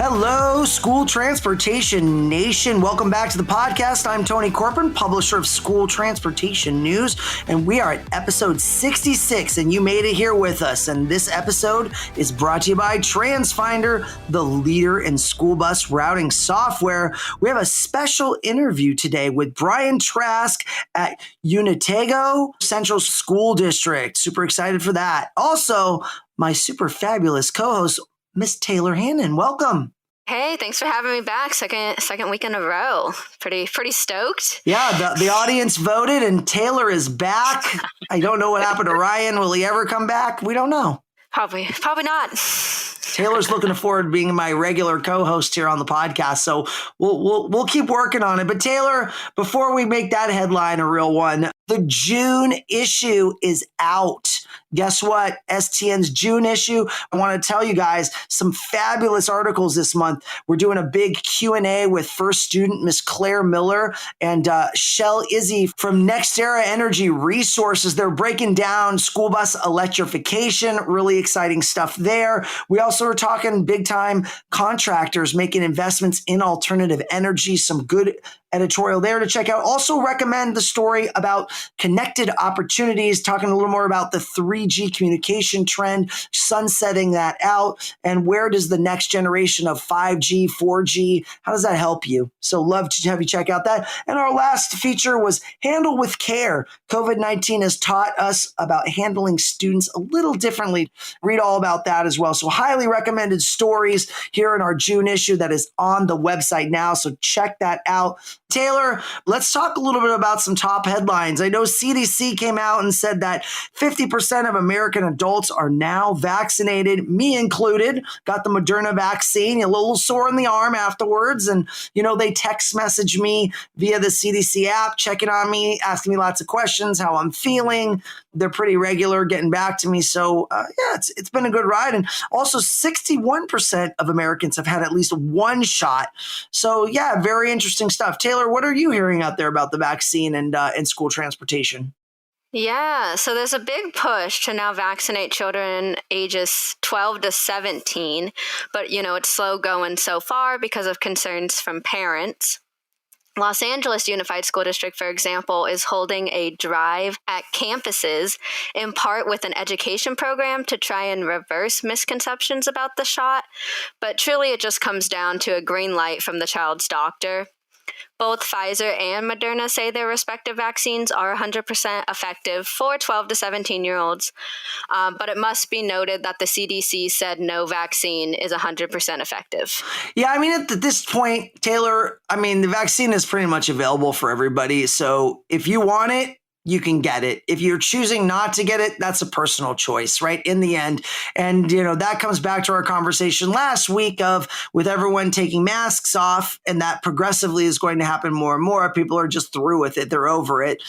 Hello, School Transportation Nation. Welcome back to the podcast. I'm Tony Corcoran, publisher of School Transportation News, and we are at episode 66, and you made it here with us. And this episode is brought to you by TransFinder, the leader in school bus routing software. We have a special interview today with Brian Trask at Unatego Central School District. Super excited for that. Also, my super fabulous co-host, Miss Taylor Hannon. Welcome. Hey, thanks for having me back. Second week in a row. Pretty stoked. Yeah, the audience voted and Taylor is back. I don't know what happened to Ryan. Will he ever come back? We don't know. Probably not. Taylor's looking forward to being my regular co-host here on the podcast, so we'll keep working on it. But Taylor, before we make that headline a real one, the June issue is out. Guess what? STN's June issue. I want to tell you guys some fabulous articles this month. We're doing a big Q&A with first student Miss Claire Miller and Shell Izzy from NextEra Energy Resources. They're breaking down school bus electrification. Really exciting stuff there. We also are talking big time contractors making investments in alternative energy. Some good editorial there to check out. Also recommend the story about connected opportunities, talking a little more about the 3G communication trend, sunsetting that out, and where does the next generation of 5G, 4G, how does that help you? So love to have you check out that. And our last feature was Handle with Care. COVID-19 has taught us about handling students a little differently. Read all about that as well. So highly recommended stories here in our June issue that is on the website now. So check that out. Taylor, let's talk a little bit about some top headlines. I know CDC came out and said that 50% of American adults are now vaccinated, me included, got the Moderna vaccine, a little sore in the arm afterwards. And, they text message me via the CDC app, checking on me, asking me lots of questions, how I'm feeling. They're pretty regular getting back to me. So, it's been a good ride. And also 61% of Americans have had at least one shot. So, very interesting stuff. Taylor, what are you hearing out there about the vaccine and school transportation? Yeah, so there's a big push to now vaccinate children ages 12 to 17, but it's slow going so far because of concerns from parents. Los Angeles Unified School District, for example, is holding a drive at campuses, in part with an education program to try and reverse misconceptions about the shot. But truly, it just comes down to a green light from the child's doctor. Both Pfizer and Moderna say their respective vaccines are 100% effective for 12 to 17-year-olds. But it must be noted that the CDC said no vaccine is 100% effective. Yeah, at this point, Taylor, the vaccine is pretty much available for everybody. So if you want it, you can get it. If you're choosing not to get it, that's a personal choice, right? In the end. And, that comes back to our conversation last week with everyone taking masks off, and that progressively is going to happen more and more. People are just through with it. They're over it.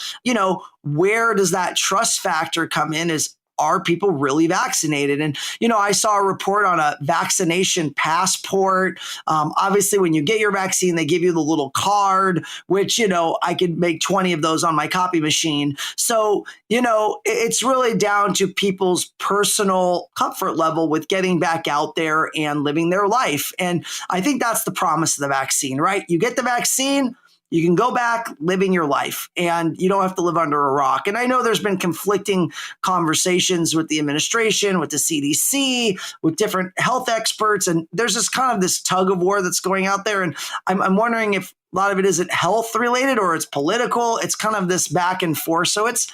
Where does that trust factor come in? Are people really vaccinated? And, I saw a report on a vaccination passport. Obviously, when you get your vaccine, they give you the little card, which, I could make 20 of those on my copy machine. So, it's really down to people's personal comfort level with getting back out there and living their life. And I think that's the promise of the vaccine, right? You get the vaccine, you can go back living your life and you don't have to live under a rock. And I know there's been conflicting conversations with the administration, with the CDC, with different health experts. And there's just kind of this tug of war that's going out there. And I'm wondering if a lot of it isn't health related or it's political. It's kind of this back and forth. So it's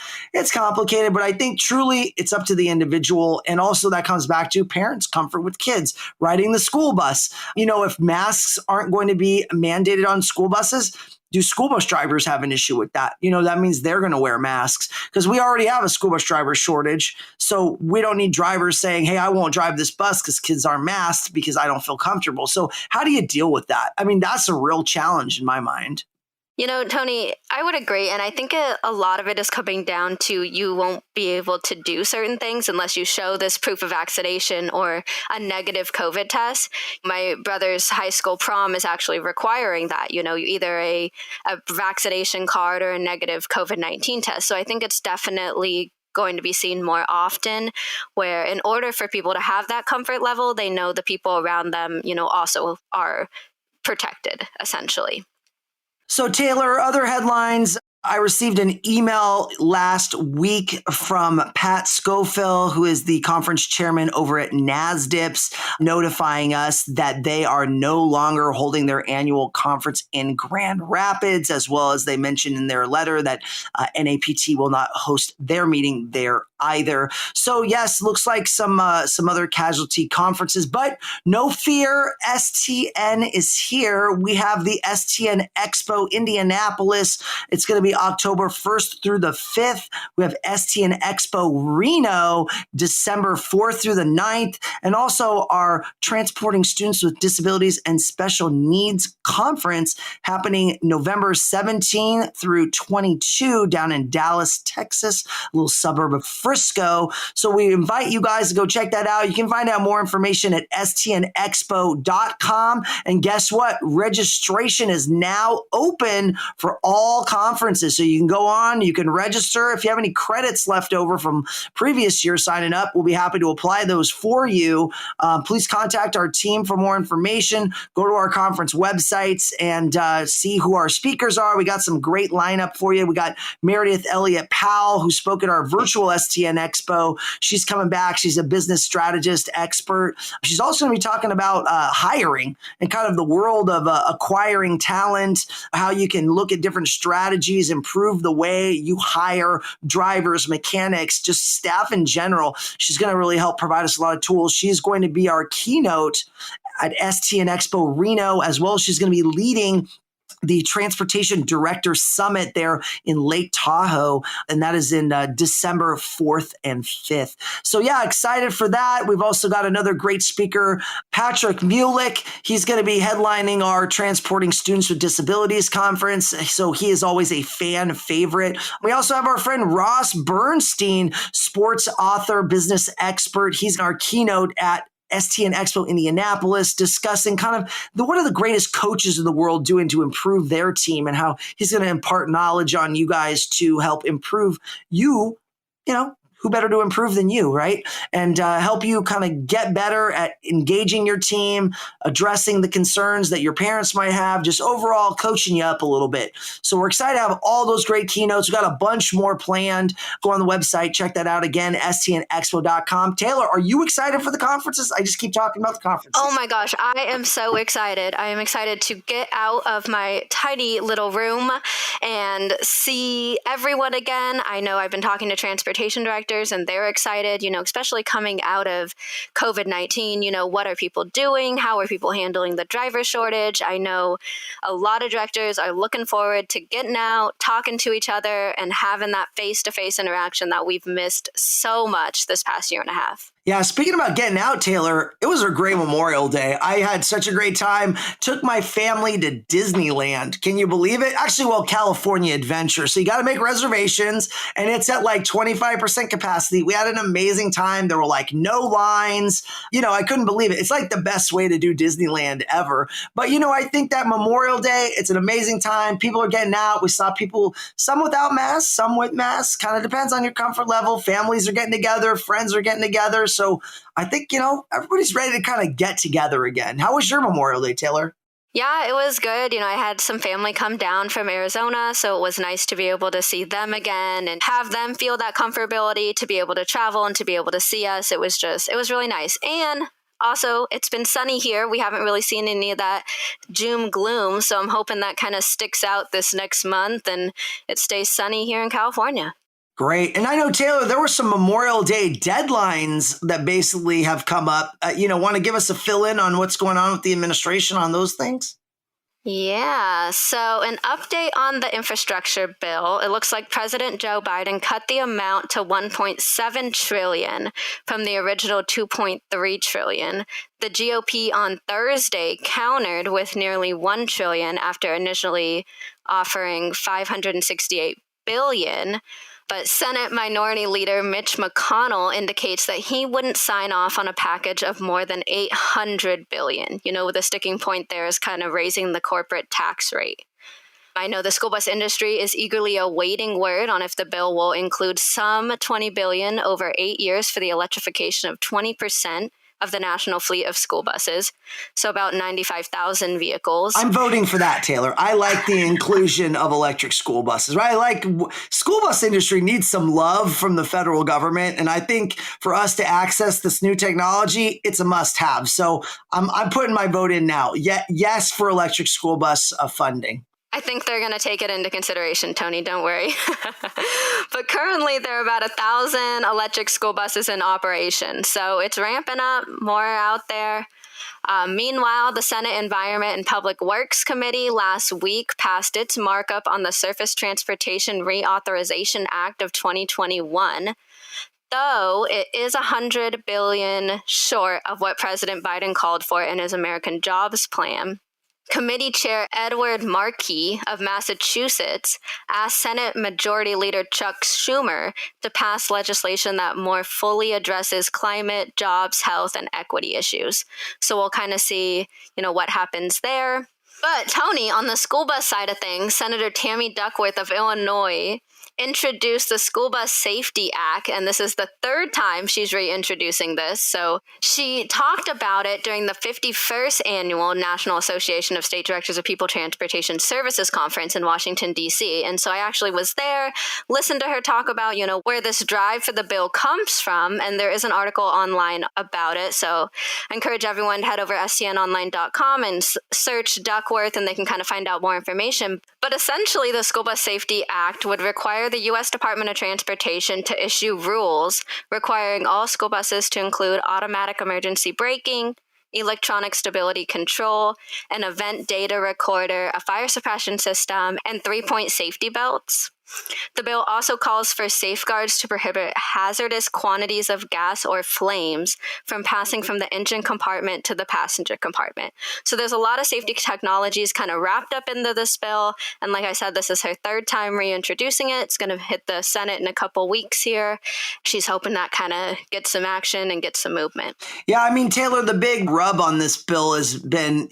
complicated, but I think truly it's up to the individual. And also that comes back to parents' comfort with kids riding the school bus. If masks aren't going to be mandated on school buses, do school bus drivers have an issue with that? That means they're going to wear masks because we already have a school bus driver shortage. So we don't need drivers saying, hey, I won't drive this bus because kids aren't masked because I don't feel comfortable. So how do you deal with that? That's a real challenge in my mind. Tony, I would agree. And I think a lot of it is coming down to you won't be able to do certain things unless you show this proof of vaccination or a negative COVID test. My brother's high school prom is actually requiring that, either a vaccination card or a negative COVID-19 test. So I think it's definitely going to be seen more often, where in order for people to have that comfort level, they know the people around them, also are protected, essentially. So, Taylor, other headlines. I received an email last week from Pat Scofield, who is the conference chairman over at NASDIPS, notifying us that they are no longer holding their annual conference in Grand Rapids, as well as they mentioned in their letter that NAPT will not host their meeting there either. So yes, looks like some other casualty conferences, but no fear, STN is here. We have the STN Expo Indianapolis. It's going to be October 1st through the 5th. We have STN Expo Reno, December 4th through the 9th, and also our Transporting Students with Disabilities and Special Needs Conference happening November 17 through 22 down in Dallas, Texas, a little suburb of Frisco. So we invite you guys to go check that out. You can find out more information at stnexpo.com. And guess what? Registration is now open for all conferences. So you can go on, you can register. If you have any credits left over from previous year signing up, we'll be happy to apply those for you. Please contact our team for more information. Go to our conference websites and see who our speakers are. We got some great lineup for you. We got Meredith Elliott Powell, who spoke at our virtual STN Expo. She's coming back. She's a business strategist expert. She's also going to be talking about hiring and kind of the world of acquiring talent, how you can look at different strategies, improve the way you hire drivers, mechanics, just staff in general. She's going to really help provide us a lot of tools. She's going to be our keynote at STN Expo Reno, as well as she's going to be leading the Transportation Director Summit there in Lake Tahoe, and that is in December 4th and 5th. So yeah, excited for that. We've also got another great speaker, Patrick Mulick. He's going to be headlining our Transporting Students with Disabilities Conference, so he is always a fan favorite. We also have our friend Ross Bernstein, sports author, business expert. He's our keynote at STN Expo Indianapolis, discussing kind of what are the greatest coaches in the world doing to improve their team, and how he's going to impart knowledge on you guys to help improve you, who better to improve than you, right? And help you kind of get better at engaging your team, addressing the concerns that your parents might have, just overall coaching you up a little bit. So we're excited to have all those great keynotes. We've got a bunch more planned. Go on the website, check that out again, stnexpo.com. Taylor, are you excited for the conferences? I just keep talking about the conferences. Oh my gosh, I am so excited. I am excited to get out of my tiny little room and see everyone again. I know I've been talking to transportation directors and they're excited, especially coming out of COVID-19, what are people doing? How are people handling the driver shortage? I know a lot of directors are looking forward to getting out, talking to each other, and having that face-to-face interaction that we've missed so much this past year and a half. Yeah, speaking about getting out, Taylor, it was a great Memorial Day. I had such a great time. Took my family to Disneyland. Can you believe it? Actually, California Adventure. So you got to make reservations, and it's at like 25% capacity. We had an amazing time. There were like no lines. I couldn't believe it. It's like the best way to do Disneyland ever. But, I think that Memorial Day, it's an amazing time. People are getting out. We saw people, some without masks, some with masks. Kind of depends on your comfort level. Families are getting together. Friends are getting together. So I think, everybody's ready to kind of get together again. How was your Memorial Day, Taylor? Yeah, it was good. I had some family come down from Arizona, so it was nice to be able to see them again and have them feel that comfortability to be able to travel and to be able to see us. It was really nice. And also, it's been sunny here. We haven't really seen any of that doom gloom, so I'm hoping that kind of sticks out this next month and it stays sunny here in California. Great. And I know, Taylor, there were some Memorial Day deadlines that basically have come up. Want to give us a fill in on what's going on with the administration on those things? Yeah, so an update on the infrastructure bill. It looks like President Joe Biden cut the amount to $1.7 trillion from the original $2.3 trillion. The GOP on Thursday countered with nearly $1 trillion after initially offering $568 billion. But Senate Minority Leader Mitch McConnell indicates that he wouldn't sign off on a package of more than $800 billion. The sticking point there is kind of raising the corporate tax rate. I know the school bus industry is eagerly awaiting word on if the bill will include some $20 billion over 8 years for the electrification of 20% of the national fleet of school buses, so about 95,000 vehicles. I'm voting for that, Taylor. I like the inclusion of electric school buses, right? I like school bus industry needs some love from the federal government. And I think for us to access this new technology, it's a must have. So I'm putting my vote in now. Yes, for electric school bus funding. I think they're going to take it into consideration, Tony. Don't worry. But currently, there are about 1,000 electric school buses in operation. So it's ramping up, more out there. Meanwhile, the Senate Environment and Public Works Committee last week passed its markup on the Surface Transportation Reauthorization Act of 2021. Though it is $100 billion short of what President Biden called for in his American Jobs Plan. Committee Chair Edward Markey of Massachusetts asked Senate Majority Leader Chuck Schumer to pass legislation that more fully addresses climate, jobs, health, and equity issues. So we'll kind of see, what happens there. But Tony, on the school bus side of things, Senator Tammy Duckworth of Illinois introduced the School Bus Safety Act, and this is the third time she's reintroducing this. So she talked about it during the 51st Annual National Association of State Directors of People Transportation Services Conference in Washington, D.C. And so I actually was there, listened to her talk about, where this drive for the bill comes from, and there is an article online about it. So I encourage everyone to head over to stnonline.com and search Duckworth, and they can kind of find out more information. But essentially, the School Bus Safety Act would require the U.S. Department of Transportation to issue rules requiring all school buses to include automatic emergency braking, electronic stability control, an event data recorder, a fire suppression system, and 3-point safety belts. The bill also calls for safeguards to prohibit hazardous quantities of gas or flames from passing from the engine compartment to the passenger compartment. So there's a lot of safety technologies kind of wrapped up into this bill. And like I said, this is her third time reintroducing it. It's going to hit the Senate in a couple weeks here. She's hoping that kind of gets some action and gets some movement. Yeah, I mean, Taylor, the big rub on this bill has been,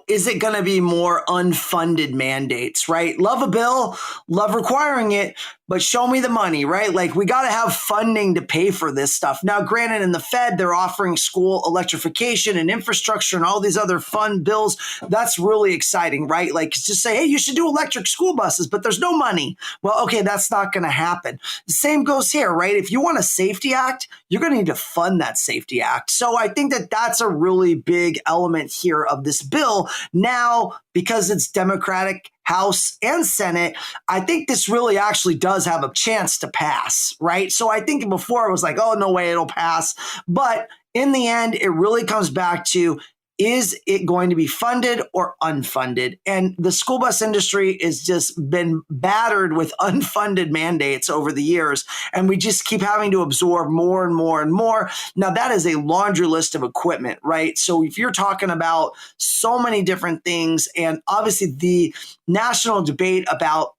is it going to be more unfunded mandates, right? Love a bill, love requiring it, but show me the money, right? Like, we got to have funding to pay for this stuff. Now, granted, in the Fed, they're offering school electrification and infrastructure and all these other fun bills. That's really exciting, right? Like, just say, hey, you should do electric school buses, but there's no money. Well, okay, that's not going to happen. The same goes here, right? If you want a safety act, you're going to need to fund that safety act. So I think that that's a really big element here of this bill. Now, because it's Democratic House and Senate, I think this really actually does have a chance to pass, right? So I think before it was like, oh, no way it'll pass. But in the end, it really comes back to, is it going to be funded or unfunded? And the school bus industry has just been battered with unfunded mandates over the years, and we just keep having to absorb more and more and more. Now, that is a laundry list of equipment, right? So if you're talking about so many different things, and obviously the national debate about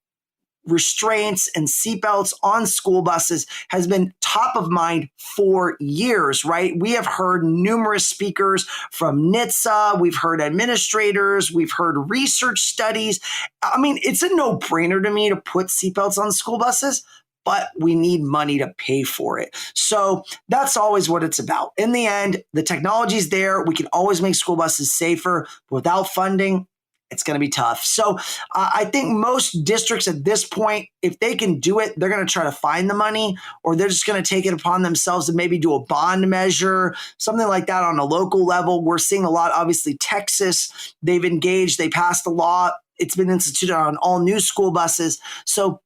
restraints and seatbelts on school buses has been top of mind for years, right? We have heard numerous speakers from NHTSA, we've heard administrators, we've heard research studies. I mean, it's a no-brainer to me to put seatbelts on school buses, but we need money to pay for it. So that's always what it's about. In the end, the technology's there. We can always make school buses safer. But without funding, it's going to be tough. So I think most districts at this point, if they can do it, they're going to try to find the money, or they're just going to take it upon themselves to maybe do a bond measure, something like that on a local level. We're seeing a lot, obviously, Texas, they've engaged, they passed a law. It's been instituted on all new school buses. So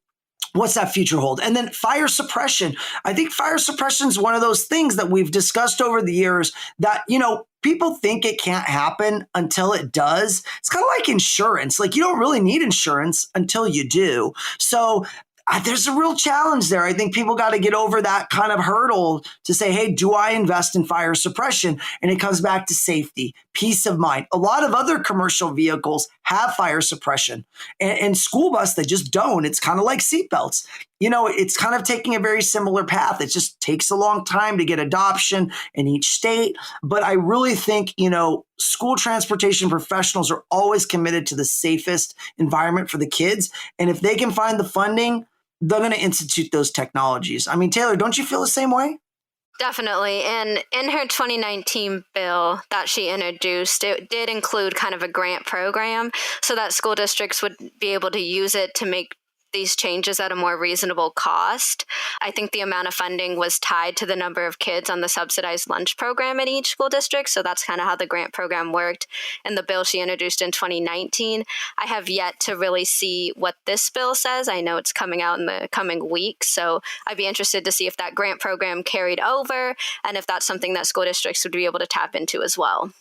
what's that future hold? And then fire suppression. I think fire suppression is one of those things that we've discussed over the years that, people think it can't happen until it does. It's kind of like insurance. Like, you don't really need insurance until you do. So there's a real challenge there. I think people got to get over that kind of hurdle to say, hey, do I invest in fire suppression? And it comes back to safety, peace of mind. A lot of other commercial vehicles have fire suppression, and school bus, they just don't. It's kind of like seatbelts. it's kind of taking a very similar path. It just takes a long time to get adoption in each state. But I really think, school transportation professionals are always committed to the safest environment for the kids. And if they can find the funding, they're going to institute those technologies. I mean, Taylor, don't you feel the same way? Definitely. And in her 2019 bill that she introduced, it did include kind of a grant program so that school districts would be able to use it to make these changes at a more reasonable cost. I think the amount of funding was tied to the number of kids on the subsidized lunch program in each school district. So that's kind of how the grant program worked. And the bill she introduced in 2019, I have yet to really see what this bill says. I know it's coming out in the coming weeks. So I'd be interested to see if that grant program carried over and if that's something that school districts would be able to tap into as well.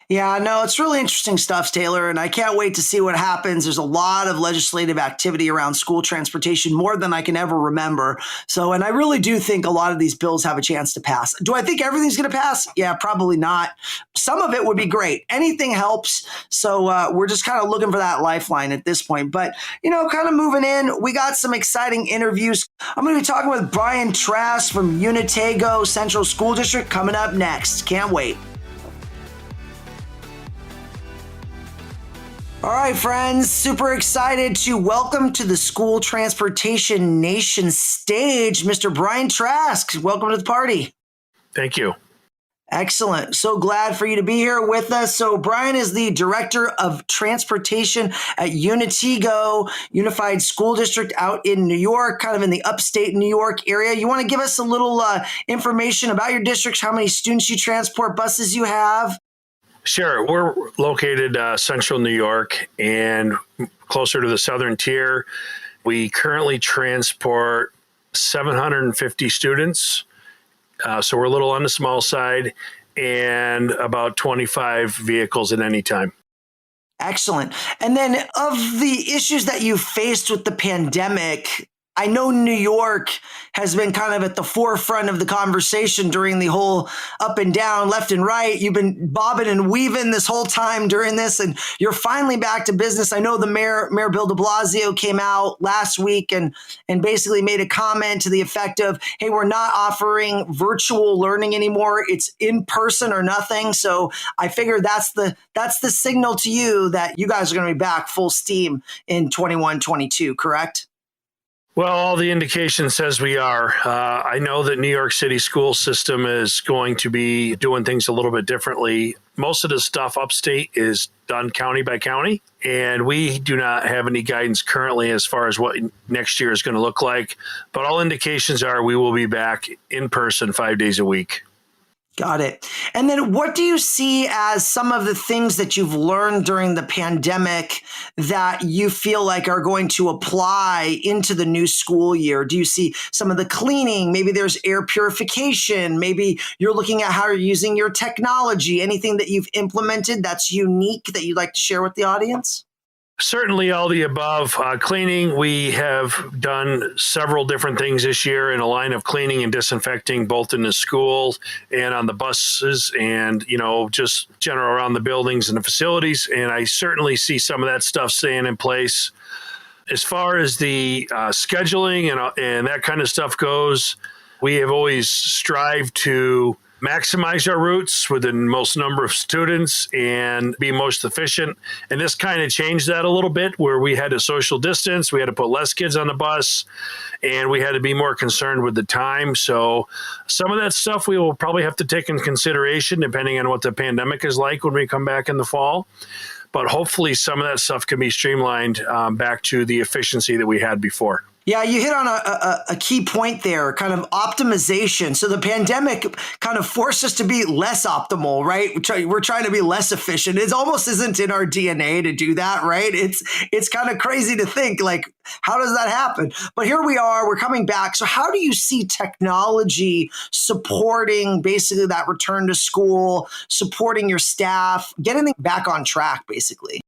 Yeah, no, it's really interesting stuff, Taylor, and I can't wait to see what happens. There's a lot of legislative activity around school transportation, more than I can ever remember. So, and I really do think a lot of these bills have a chance to pass. Do I think everything's going to pass? Yeah, probably not. Some of it would be great. Anything helps. So we're just kind of looking for that lifeline at this point. But, kind of moving in, we got some exciting interviews. I'm going to be talking with Brian Trask from Unatego Central School District coming up next. Can't wait. All right, friends, super excited to welcome to the School Transportation Nation stage, Mr. Brian Trask. Welcome to the party. Thank you. Excellent. So glad for you to be here with us. So Brian is the Director of Transportation at Unatego Unified School District out in New York, kind of in the upstate New York area. You want to give us a little information about your districts, how many students you transport, buses you have? Sure. We're located central New York and closer to the southern tier. We currently transport 750 students. So we're a little on the small side, and about 25 vehicles at any time. Excellent. And then of the issues that you faced with the pandemic, I know New York has been kind of at the forefront of the conversation during the whole up and down, left and right. You've been bobbing and weaving this whole time during this, and you're finally back to business. I know the Mayor Bill de Blasio came out last week and basically made a comment to the effect of, hey, we're not offering virtual learning anymore. It's in person or nothing. So I figured that's the signal to you that you guys are going to be back full steam in 21-22, correct? Well, all the indication says we are. I know that New York City school system is going to be doing things a little bit differently. Most of the stuff upstate is done county by county, and we do not have any guidance currently as far as what next year is going to look like. But all indications are we will be back in person 5 days a week. Got it. And then what do you see as some of the things that you've learned during the pandemic that you feel like are going to apply into the new school year? Do you see some of the cleaning? Maybe there's air purification. Maybe you're looking at how you're using your technology. Anything that you've implemented that's unique that you'd like to share with the audience? Certainly all the above. Cleaning, we have done several different things this year in a line of cleaning and disinfecting, both in the schools and on the buses and, just general around the buildings and the facilities. And I certainly see some of that stuff staying in place. As far as the scheduling and that kind of stuff goes, we have always strived to maximize our routes with the most number of students and be most efficient. And this kind of changed that a little bit, where we had to social distance, we had to put less kids on the bus, and we had to be more concerned with the time. So some of that stuff we will probably have to take in consideration depending on what the pandemic is like when we come back in the fall. But hopefully some of that stuff can be streamlined back to the efficiency that we had before. Yeah, you hit on a key point there, kind of optimization. So the pandemic kind of forced us to be less optimal, right? We're trying to be less efficient. It almost isn't in our DNA to do that, right? It's kind of crazy to think, like, how does that happen? But here we are, we're coming back. So how do you see technology supporting basically that return to school, supporting your staff, getting them back on track, basically?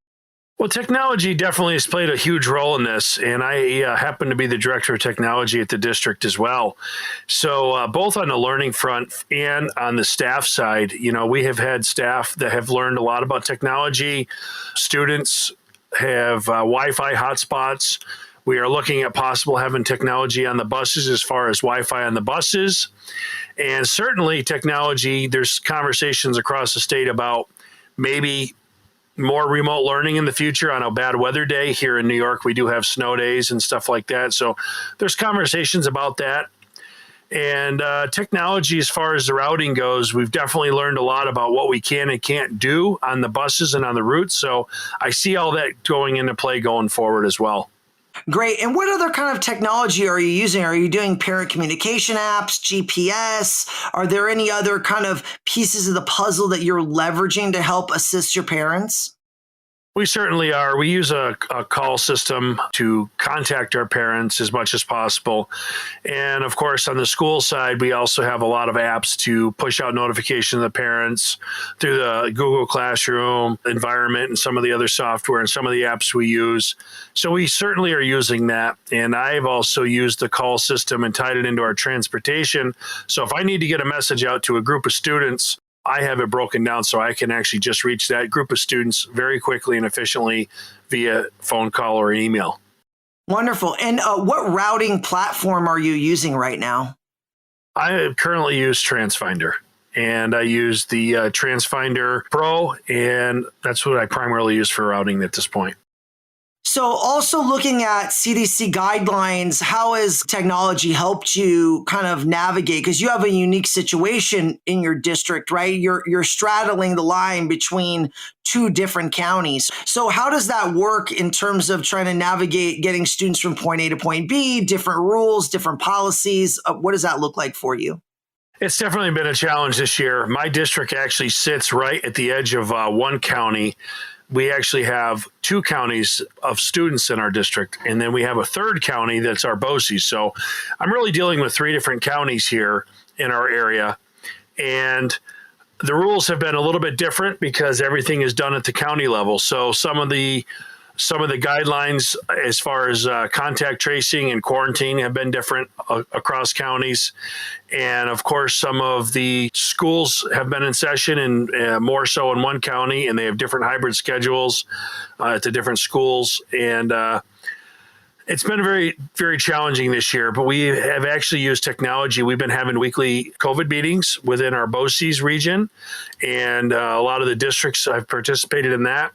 Well, technology definitely has played a huge role in this, and I happen to be the director of technology at the district as well. So both on the learning front and on the staff side, we have had staff that have learned a lot about technology. Students have Wi-Fi hotspots. We are looking at possible having technology on the buses as far as Wi-Fi on the buses. And certainly technology, there's conversations across the state about maybe more remote learning in the future on a bad weather day. Here in New York, we do have snow days and stuff like that. So there's conversations about that. And technology, as far as the routing goes, we've definitely learned a lot about what we can and can't do on the buses and on the routes. So I see all that going into play going forward as well. Great. And what other kind of technology are you using? Are you doing parent communication apps, GPS? Are there any other kind of pieces of the puzzle that you're leveraging to help assist your parents? We certainly are. We use a call system to contact our parents as much as possible. And of course, on the school side, we also have a lot of apps to push out notifications to the parents through the Google Classroom environment and some of the other software and some of the apps we use. So we certainly are using that. And I've also used the call system and tied it into our transportation. So if I need to get a message out to a group of students, I have it broken down so I can actually just reach that group of students very quickly and efficiently via phone call or email. Wonderful. And what routing platform are you using right now? I currently use TransFinder, and I use the TransFinder Pro, and that's what I primarily use for routing at this point. So also looking at CDC guidelines, how has technology helped you kind of navigate? Because you have a unique situation in your district, right? You're straddling the line between two different counties. So how does that work in terms of trying to navigate getting students from point A to point B, different rules, different policies? What does that look like for you? It's definitely been a challenge this year. My district actually sits right at the edge of one county. We actually have two counties of students in our district, and then we have a third county that's our BOCES. So I'm really dealing with three different counties here in our area. And the rules have been a little bit different because everything is done at the county level. So some of the guidelines as far as contact tracing and quarantine have been different across counties. And of course, some of the schools have been in session and more so in one county, and they have different hybrid schedules at the different schools. And it's been very, very challenging this year, but we have actually used technology. We've been having weekly COVID meetings within our BOCES region, and a lot of the districts have participated in that.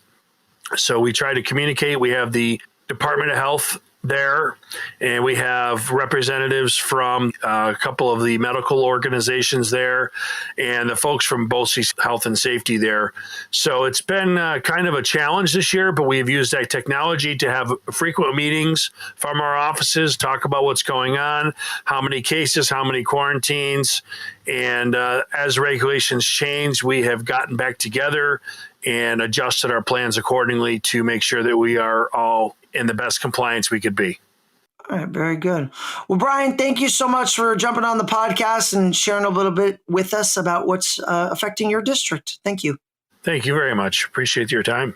So we try to communicate. We have the Department of Health there, and we have representatives from a couple of the medical organizations there and the folks from BOCES Health and Safety there. So it's been kind of a challenge this year, but we've used that technology to have frequent meetings from our offices, talk about what's going on, how many cases, how many quarantines. And as regulations change, we have gotten back together and adjusted our plans accordingly to make sure that we are all in the best compliance we could be. All right, very good. Well, Brian, thank you so much for jumping on the podcast and sharing a little bit with us about what's affecting your district. Thank you. Thank you very much. Appreciate your time.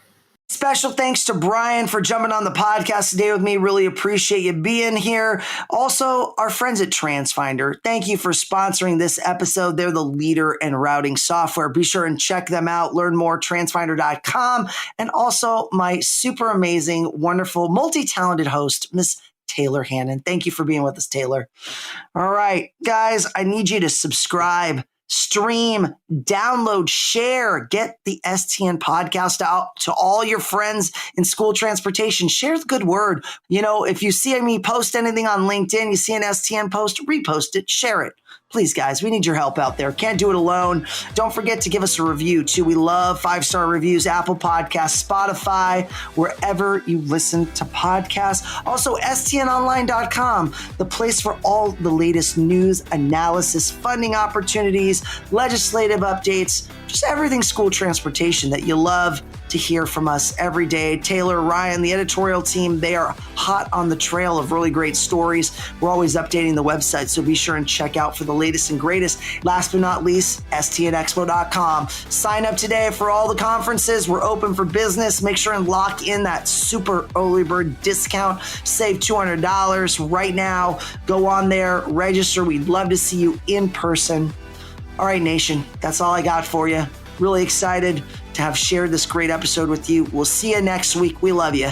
Special thanks to Brian for jumping on the podcast today with me. Really appreciate you being here. Also, our friends at TransFinder, thank you for sponsoring this episode. They're the leader in routing software. Be sure and check them out. Learn more, transfinder.com. And also my super amazing, wonderful, multi-talented host, Miss Taylor Hannon. Thank you for being with us, Taylor. All right, guys, I need you to subscribe, stream, download, share, get the STN podcast out to all your friends in school transportation. Share the good word. You know, if you see me post anything on LinkedIn, you see an STN post, repost it, share it. Please, guys, we need your help out there. Can't do it alone. Don't forget to give us a review, too. We love 5-star reviews, Apple Podcasts, Spotify, wherever you listen to podcasts. Also, stnonline.com, the place for all the latest news, analysis, funding opportunities, legislative updates, just everything school transportation that you love to hear from us every day. Taylor, Ryan, the editorial team, they are hot on the trail of really great stories. We're always updating the website, so be sure and check out for the latest and greatest. Last but not least, stnexpo.com. Sign up today for all the conferences. We're open for business. Make sure and lock in that super early bird discount. Save $200 right now. Go on there, register. We'd love to see you in person. All right, nation, that's all I got for you. Really excited to have shared this great episode with you. We'll see you next week. We love you.